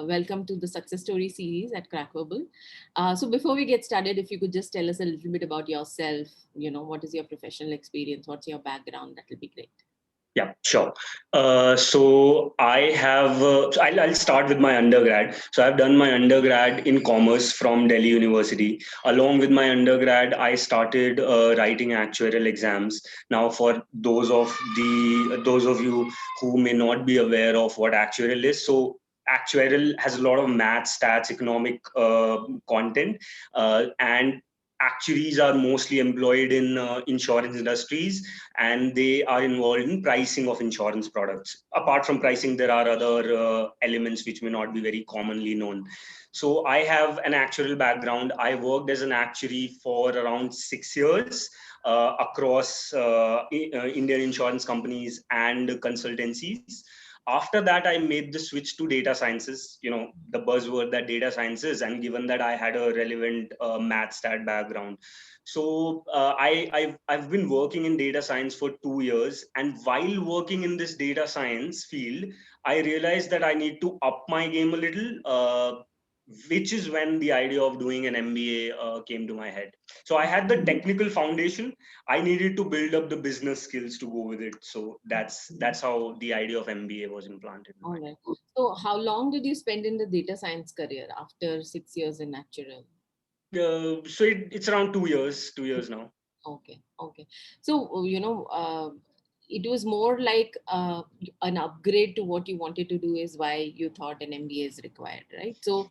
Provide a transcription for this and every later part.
Welcome to the Success Story series at Crackverbal. So before we get started, if you could just tell us a little bit about yourself, what is your professional experience? What's your background? That will be great. Yeah, sure. So I have, I'll start with my undergrad. So I've done my undergrad in commerce from Delhi University. Along with my undergrad, I started writing actuarial exams. Now, for those of you who may not be aware of what actuarial is, so actuarial has a lot of math, stats, economic content, and actuaries are mostly employed in insurance industries, and they are involved in pricing of insurance products. Apart from pricing, there are other elements which may not be very commonly known. So I have an actuarial background. I worked as an actuary for around 6 years across Indian insurance companies and consultancies. After that, I made the switch to data sciences, the buzzword that data science is, and given that I had a relevant math stat background. So I've been working in data science for 2 years, and while working in this data science field, I realized that I need to up my game a little, which is when the idea of doing an MBA came to my head. So I had the technical foundation. I needed to build up the business skills to go with it. So that's how the idea of MBA was implanted in All my right. So how long did you spend in the data science career after 6 years in actuarial? So it's around 2 years, 2 years now. Okay. Okay. So, it was more like an upgrade to what you wanted to do is why you thought an MBA is required, right? So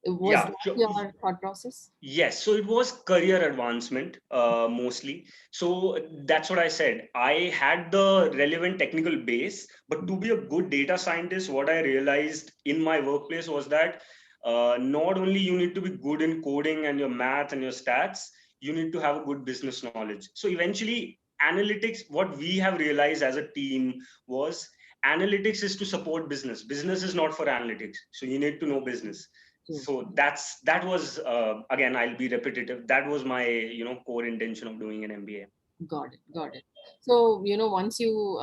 was Yeah, that sure. your thought process? Yes, so it was career advancement mostly. So that's what I said. I had the relevant technical base, but to be a good data scientist, what I realized in my workplace was that not only you need to be good in coding and your math and your stats, you need to have a good business knowledge. So eventually, analytics, what we have realized as a team was analytics is to support business. Business is not for analytics. So you need to know business. True. So that was again, I'll be repetitive, that was my core intention of doing an MBA. Got it. Got it. So, once you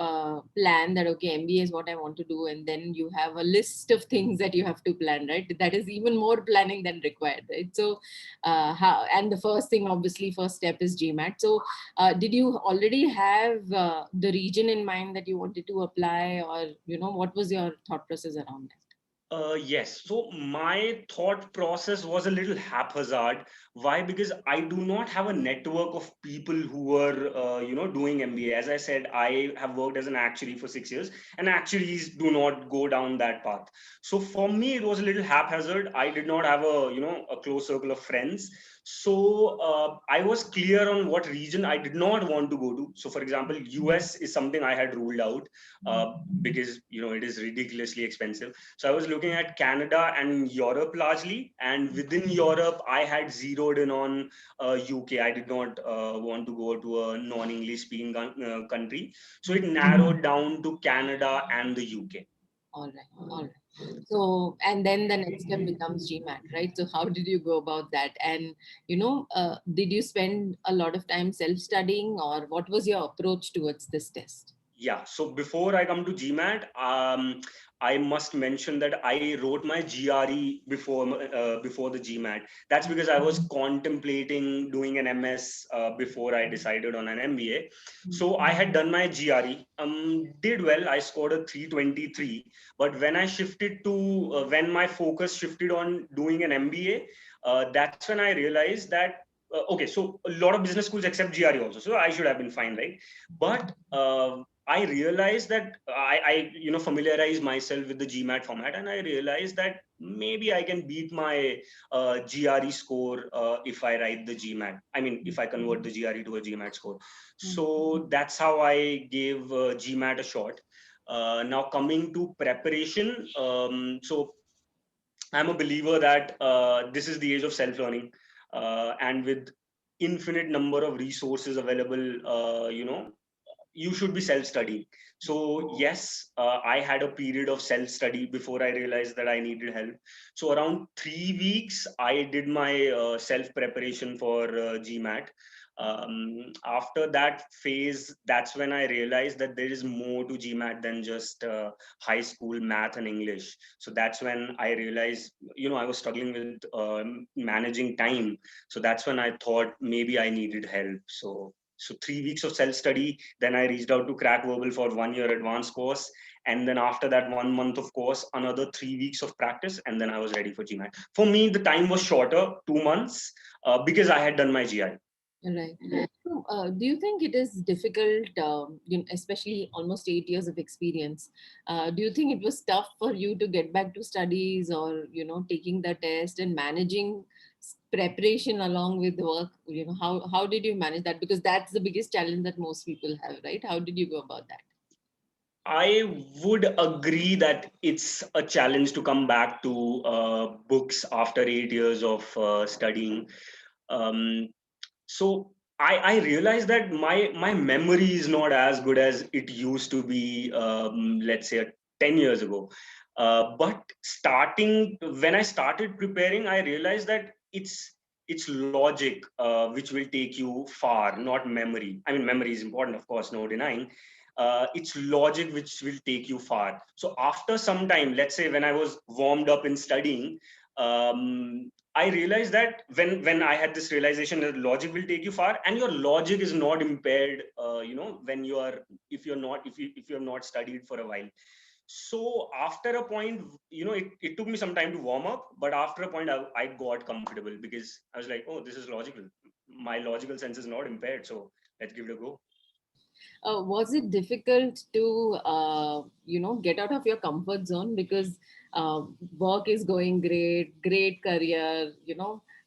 plan that, okay, MBA is what I want to do, and then you have a list of things that you have to plan, right? That is even more planning than required, right? So, and the first thing, obviously, first step is GMAT. So, did you already have the region in mind that you wanted to apply, or, what was your thought process around that? Yes. So my thought process was a little haphazard. Why? Because I do not have a network of people who were, doing MBA. As I said, I have worked as an actuary for 6 years, and actuaries do not go down that path. So for me, it was a little haphazard. I did not have a close circle of friends. So I was clear on what region I did not want to go to. So, for example, US is something I had ruled out because it is ridiculously expensive. So I was looking at Canada and Europe largely, and within Europe, I had zeroed in on UK. I did not want to go to a non-English speaking country, so it narrowed down to Canada and the UK. All right. All right. So, and then the next step becomes GMAT, right? So, how did you go about that? And, did you spend a lot of time self-studying, or what was your approach towards this test? Yeah, so before I come to GMAT, I must mention that I wrote my GRE before the GMAT. That's because I was contemplating doing an MS before I decided on an MBA. So I had done my GRE, did well. I scored a 323. But when when my focus shifted on doing an MBA, that's when I realized that okay, so a lot of business schools accept GRE also, so I should have been fine, right? But I realized that I familiarize myself with the GMAT format, and I realized that maybe I can beat my GRE score if I write the GMAT. I mean, if I convert the GRE to a GMAT score. So that's how I gave GMAT a shot. Now coming to preparation, so I'm a believer that this is the age of self-learning, and with infinite number of resources available, you should be self-studying. So yes, I had a period of self-study before I realized that I needed help. So around 3 weeks, I did my self-preparation for GMAT. After that phase, that's when I realized that there is more to GMAT than just high school math and English. So that's when I realized, I was struggling with managing time. So that's when I thought maybe I needed help. So 3 weeks of self-study, then I reached out to Crack Verbal for 1 year advanced course. And then after that 1 month of course, another 3 weeks of practice, and then I was ready for GMAT. For me, the time was shorter, 2 months, because I had done my GI. Right. So, do you think it is difficult, especially almost 8 years of experience? Do you think it was tough for you to get back to studies, or taking the test and managing preparation along with work? How did you manage that? Because that's the biggest challenge that most people have, right? How did you go about that? I would agree that it's a challenge to come back to books after 8 years of studying. Um, so I realized that my memory is not as good as it used to be, let's say 10 years ago. But starting when I started preparing, I realized that it's logic which will take you far, not memory. I mean, memory is important, of course, no denying. It's logic which will take you far. So after some time, let's say when I was warmed up in studying, I realized that when I had this realization that logic will take you far, and your logic is not impaired, when you are if you have not studied for a while. So after a point, it took me some time to warm up, but after a point, I got comfortable because I was like, oh, this is logical. My logical sense is not impaired, so let's give it a go. Was it difficult to get out of your comfort zone, because work is going great career,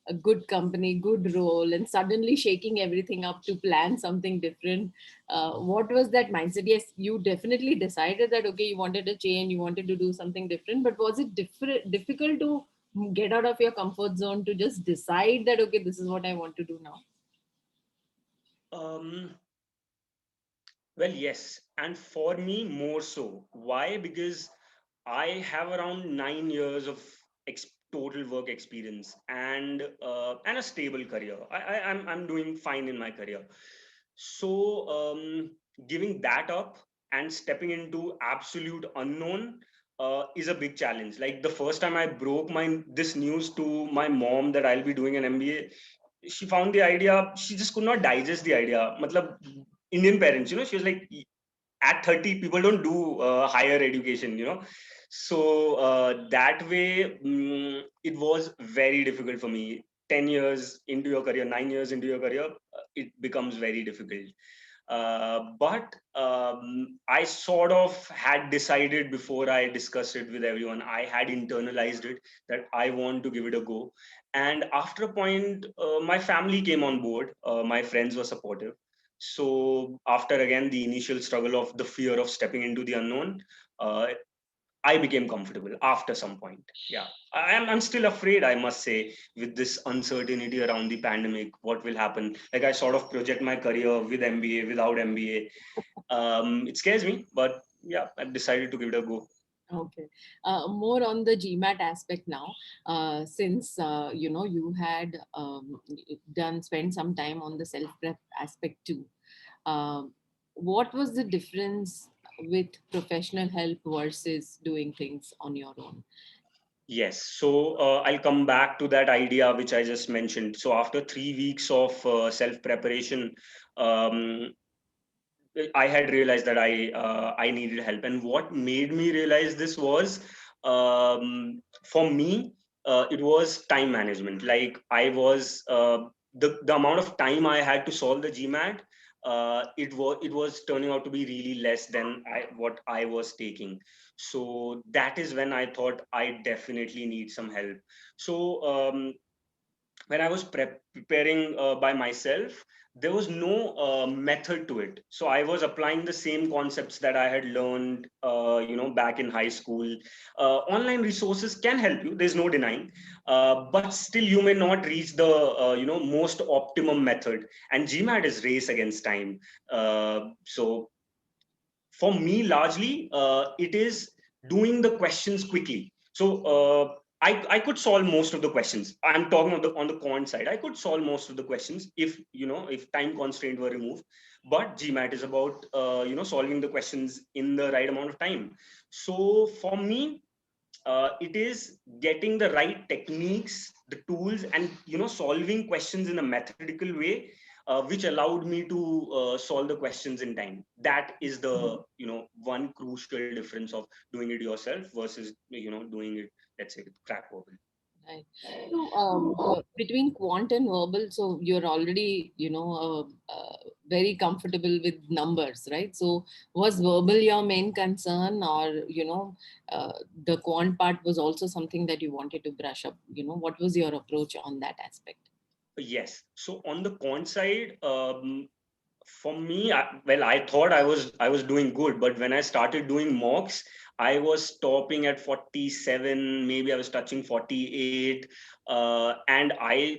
a good company, good role, and suddenly shaking everything up to plan something different? What was that mindset? Yes, you definitely decided that, okay, you wanted to change, you wanted to do something different, but was it difficult to get out of your comfort zone, to just decide that, okay, this is what I want to do now? Um, well, yes, and for me more so. Why? Because I have around 9 years of total work experience and a stable career. I'm doing fine in my career. So giving that up and stepping into absolute unknown is a big challenge. Like the first time I broke my this news to my mom that I'll be doing an MBA, she found the idea. She just could not digest the idea. Matlab, Indian parents, she was like, at 30 people don't do higher education, so that way, it was very difficult for me. 10 years into your career, 9 years into your career, it becomes very difficult. But I sort of had decided before I discussed it with everyone. I had internalized it that I want to give it a go. And after a point, my family came on board. My friends were supportive. So after again the initial struggle of the fear of stepping into the unknown, uh, I became comfortable after some point. Yeah, I'm still afraid, I must say, with this uncertainty around the pandemic. What will happen? Like I sort of project my career with MBA, without MBA. It scares me, but yeah, I've decided to give it a go. Okay. More on the GMAT aspect now, since you had spent some time on the self prep aspect too. Um, what was the difference with professional help versus doing things on your own? Yes, so I'll come back to that idea which I just mentioned. So after 3 weeks of self preparation, um, I had realized that I needed help, and what made me realize this was, for me, it was time management. Like I was the amount of time I had to solve the GMAT. It was turning out to be really less than what I was taking. So that is when I thought I definitely need some help. So when I was preparing by myself, there was no method to it. So I was applying the same concepts that I had learned, back in high school. Online resources can help you. There's no denying, but still you may not reach the most optimum method. And GMAT is race against time. So for me, largely, it is doing the questions quickly. So I could solve most of the questions. I'm talking on the quant side. I could solve most of the questions if, if time constraint were removed. But GMAT is about solving the questions in the right amount of time. So for me, it is getting the right techniques, the tools, and solving questions in a methodical way, which allowed me to solve the questions in time. That is the one crucial difference of doing it yourself versus doing it, let's say, with Crackverbal. Right. So, between quant and verbal, so you're already, very comfortable with numbers, right? So, was verbal your main concern, or the quant part was also something that you wanted to brush up? What was your approach on that aspect? Yes. So on the quant side, for me, I thought I was doing good, but when I started doing mocks, I was stopping at 47, maybe I was touching 48, and I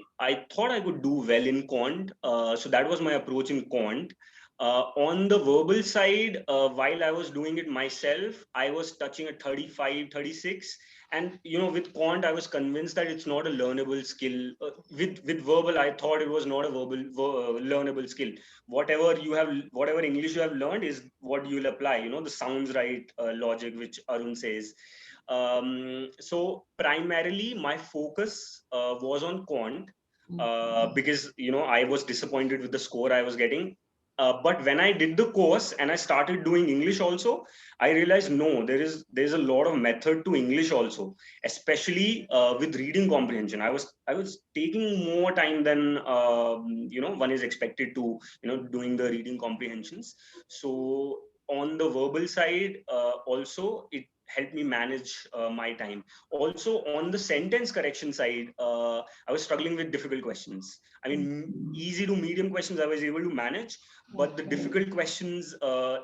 thought I could do well in quant. So that was my approach in quant. On the verbal side, while I was doing it myself, I was touching at 35, 36. And with quant, I was convinced that it's not a learnable skill. With verbal, I thought it was not a learnable skill. Whatever English you have learned is what you'll apply. The sounds right logic, which Arun says. So primarily, my focus was on quant, because I was disappointed with the score I was getting. But when I did the course and I started doing English also, I realized no, there's a lot of method to English also, especially with reading comprehension. I was taking more time than one is expected to doing the reading comprehensions. So on the verbal side, also it helped me manage my time. Also on the sentence correction side, I was struggling with difficult questions. I mean, easy to medium questions I was able to manage, but the difficult questions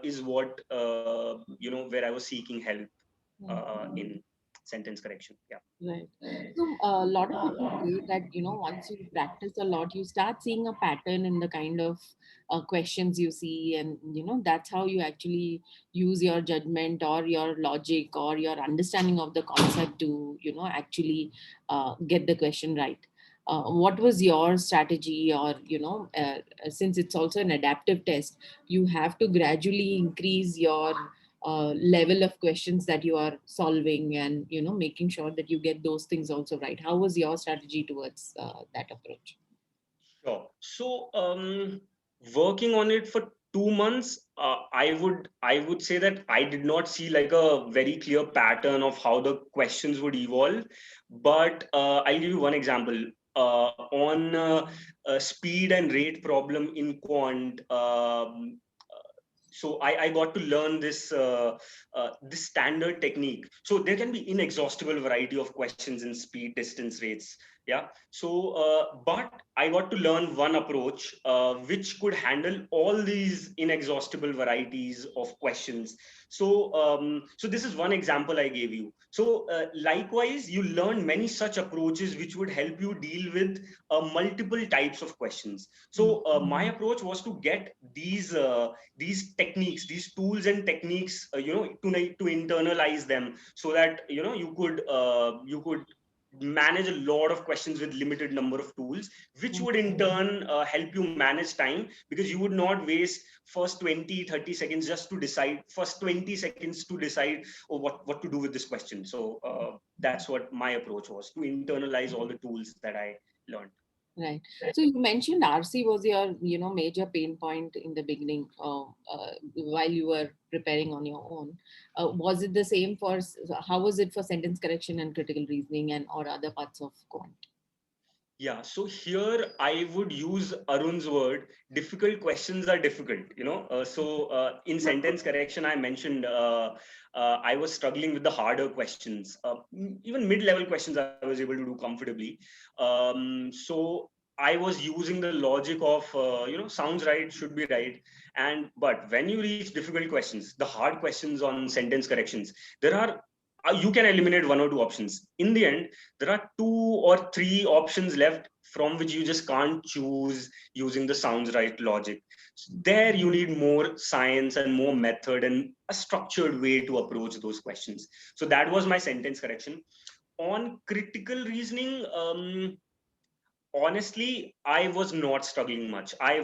is what where I was seeking help in sentence correction. Yeah. Right. So a lot of people say that, once you practice a lot, you start seeing a pattern in the kind of questions you see. And, that's how you actually use your judgment or your logic or your understanding of the concept to, actually get the question right. What was your strategy? Or, since it's also an adaptive test, you have to gradually increase your level of questions that you are solving, and making sure that you get those things also right. How was your strategy towards that approach? Sure. So, working on it for 2 months, I would say that I did not see like a very clear pattern of how the questions would evolve. But I'll give you one example. On speed and rate problem in quant, so I got to learn this standard technique. So there can be inexhaustible variety of questions in speed, distance, rates. Yeah. So, but I got to learn one approach which could handle all these inexhaustible varieties of questions. So this is one example I gave you. So, likewise, you learn many such approaches which would help you deal with multiple types of questions. So, my approach was to get these techniques, these tools and techniques, to internalize them, so that you could manage a lot of questions with limited number of tools, which would in turn help you manage time, because you would not waste first 20-30 seconds just to decide, first 20 seconds to decide, oh, what to do with this question. So that's what my approach was, to internalize all the tools that I learned. Right. So you mentioned RC was your, major pain point in the beginning, while you were preparing on your own. Was it the same for, how was it for sentence correction and critical reasoning and or other parts of quant? Yeah, so here I would use Arun's word. Difficult questions are difficult, So in sentence correction, I mentioned I was struggling with the harder questions. Even mid-level questions I was able to do comfortably. So I was using the logic of sounds right, should be right. But when you reach difficult questions, the hard questions on sentence corrections, there are you can eliminate one or two options. In the end, there are 2 or 3 options left from which you just can't choose using the sounds right logic. There you need more science and more method and a structured way to approach those questions. So that was my sentence correction. On critical reasoning, honestly, I was not struggling much. I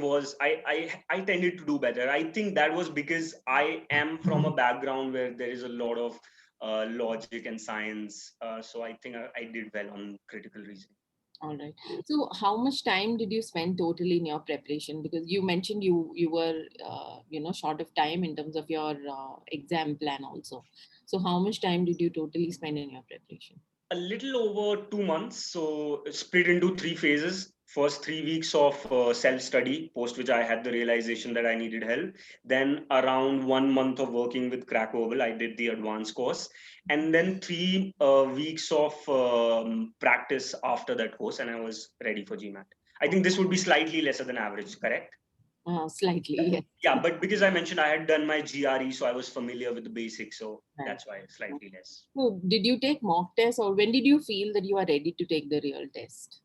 tended to do better. I think that was because I am from a background where there is a lot of logic and science. So I think I did well on critical reasoning. All right. So, how much time did you spend totally in your preparation? Because you mentioned you were short of time in terms of your exam plan also. So, how much time did you totally spend in your preparation? A little over 2 months, so it's split into three phases. First 3 weeks of self-study, post which I had the realization that I needed help. Then around 1 month of working with Crackable, I did the advanced course, and then 3 weeks of practice after that course, and I was ready for GMAT. I think this would be slightly lesser than average, correct? Slightly, yes. Yeah, but because I mentioned I had done my GRE, so I was familiar with the basics, so Right. that's why slightly less. So, did you take mock tests, or when did you feel that you are ready to take the real test?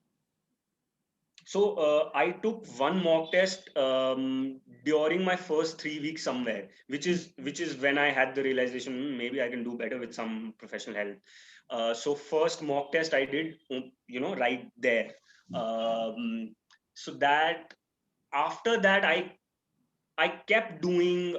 So I took one mock test during my first 3 weeks somewhere, which is when I had the realization, maybe I can do better with some professional help. So first mock test I did, right there. So that after that I kept doing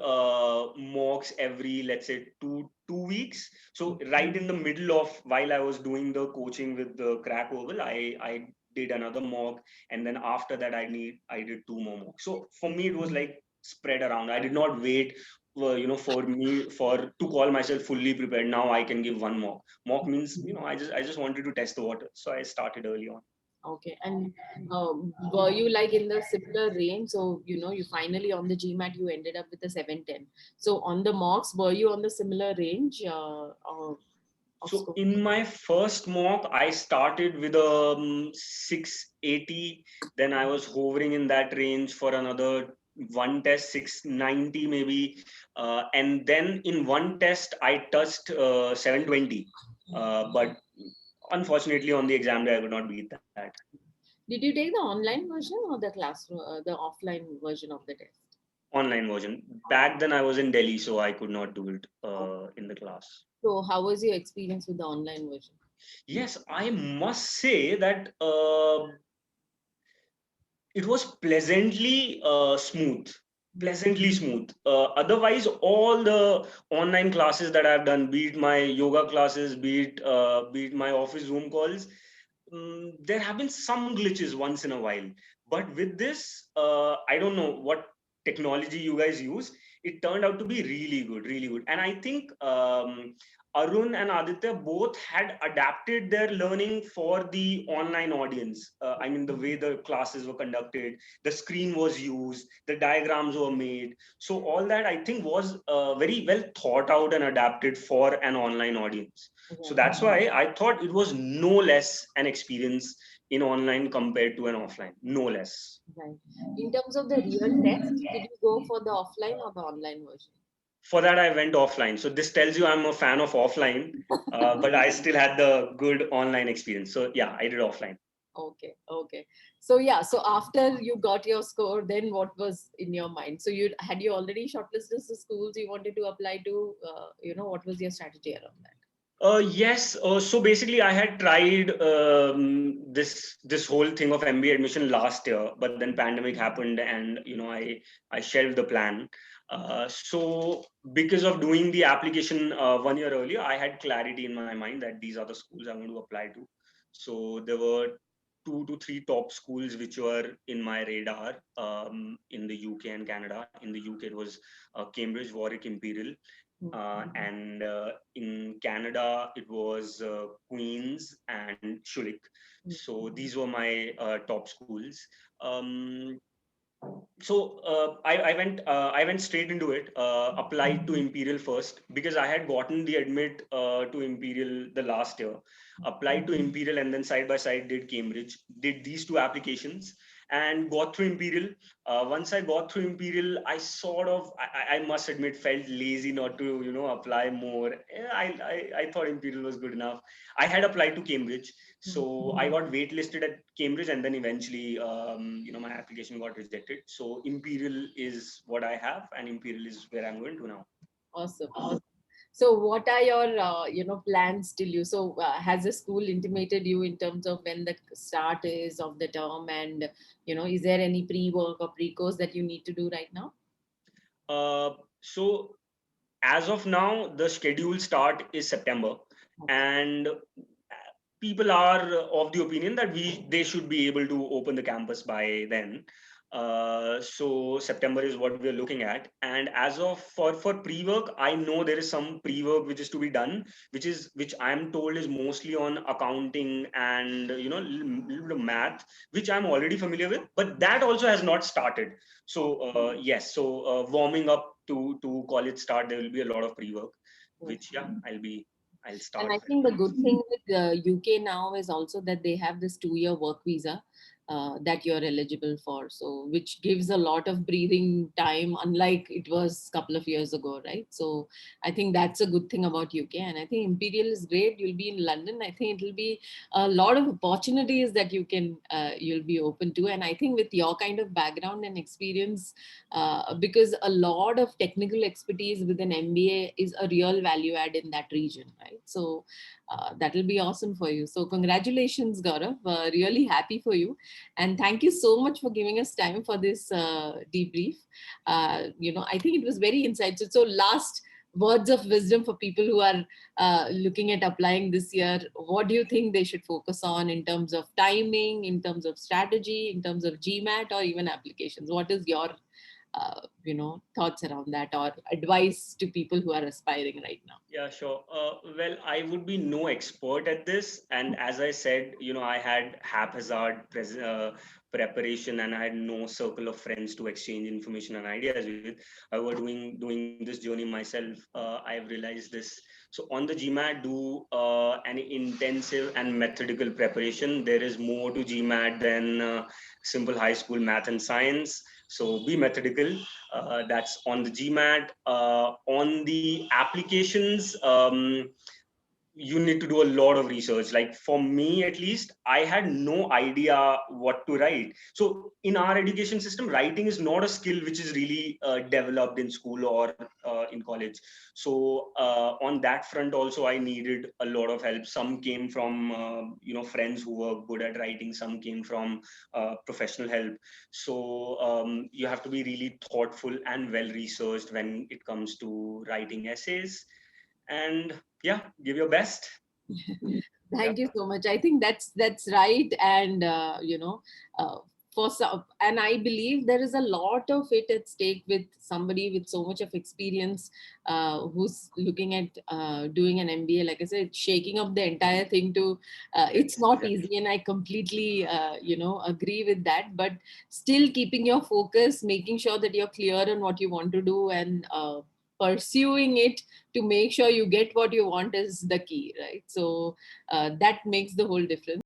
mocks every, let's say, two weeks. So right in the middle of while I was doing the coaching with the Crack Oval, I did another mock, and then after that I did two more mocks. So for me it was like spread around. I did not wait. For me for to call myself fully prepared. Now I can give one mock. Mock means I just wanted to test the water, so I started early on. Okay. And were you like in the similar range? So, you finally on the GMAT, you ended up with a 710. So, on the mocks, were you on the similar range of So score? in my first mock, I started with a 680. Then I was hovering in that range for another one test, 690 maybe. And then in one test, I touched 720. But unfortunately, on the exam day, I could not beat that. Did you take the online version or the classroom, the offline version of the test? Online version. Back then, I was in Delhi, so I could not do it in the class. So, how was your experience with the online version? Yes, I must say that it was pleasantly smooth, pleasantly smooth. Otherwise, all the online classes that I've done, be it my yoga classes, be it my office Zoom calls, there have been some glitches once in a while. But with this, I don't know what technology you guys use. It turned out to be really good, really good. And I think Arun and Aditya both had adapted their learning for the online audience. I mean, the way the classes were conducted, the screen was used, the diagrams were made. So, all that I think was very well thought out and adapted for an online audience. So, Right, that's why I thought it was no less an experience in online compared to an offline, no less. right. In terms of the real test, did you go for the offline or the online version? For that I went offline, so this tells you I'm a fan of offline, but I still had the good online experience, so yeah, I did offline. Okay, okay. So yeah, so after you got your score, then what was in your mind? So you already shortlisted the schools you wanted to apply to. What was your strategy around that? Yes. So basically, I had tried this whole thing of MBA admission last year, but then pandemic happened, and I shelved the plan. So because of doing the application 1 year earlier, I had clarity in my mind that these are the schools I want to apply to. So there were 2 to 3 top schools which were in my radar in the UK and Canada. In the UK, it was Cambridge, Warwick, Imperial, and in Canada, it was Queens and Schulich. So these were my top schools. Um, so I went straight into it. Applied to Imperial first because I had gotten the admit to Imperial the last year. Applied to Imperial and then side by side did Cambridge. Did these two applications and got through Imperial. Once I got through Imperial, I sort of I must admit felt lazy not to apply more. I thought Imperial was good enough. I had applied to Cambridge, so I got waitlisted at Cambridge, and then eventually, my application got rejected. So Imperial is what I have, and Imperial is where I'm going to now. Awesome. Awesome. So what are your plans till you? So has the school intimated you in terms of when the start is of the term, and is there any pre-work or pre-course that you need to do right now? So as of now, the scheduled start is September, Okay. and people are of the opinion that they should be able to open the campus by then. So September is what we're looking at. And as of for pre-work, I know there is some pre-work which is to be done, which I'm told is mostly on accounting and little math, which I'm already familiar with. But that also has not started. So yes, so warming up to college start, there will be a lot of pre-work, which Okay. I'll And start I with. think the good thing with UK now is also that they have this 2-year work visa that you're eligible for. So, which gives a lot of breathing time, unlike it was a couple of years ago, right? So, I think that's a good thing about UK. And I think Imperial is great. You'll be in London. I think it'll be a lot of opportunities that you'll be open to. And I think with your kind of background and experience, because a lot of technical expertise within MBA is a real value add in that region, right? So that'll be awesome for you. So congratulations, Gaurav. Really happy for you, and thank you so much for giving us time for this debrief. I think it was very insightful. So last words of wisdom for people who are looking at applying this year. What do you think they should focus on in terms of timing, in terms of strategy, in terms of GMAT, or even applications? What is your thoughts around that, or advice to people who are aspiring right now? Yeah, sure. Well, I would be no expert at this, and as I said, I had haphazard preparation, and I had no circle of friends to exchange information and ideas with. I was doing this journey myself. I've realized this. So on the GMAT, do an intensive and methodical preparation. There is more to GMAT than simple high school math and science. So be methodical. That's on the GMAT. On the applications, you need to do a lot of research. Like for me, at least, I had no idea what to write. So in our education system, writing is not a skill which is really developed in school or in college. So on that front, also, I needed a lot of help. Some came from friends who were good at writing. Some came from professional help. So you have to be really thoughtful and well researched when it comes to writing essays. And yeah, give your best. Yeah. Thank you so much. I think that's right, and uh, for some, and I believe there is a lot of it at stake with somebody with so much of experience who's looking at doing an MBA. Like I said, shaking up the entire thing to it's not Exactly. easy, and I completely agree with that. But still keeping your focus, making sure that you're clear on what you want to do, and pursuing it to make sure you get what you want is the key, right? So that makes the whole difference.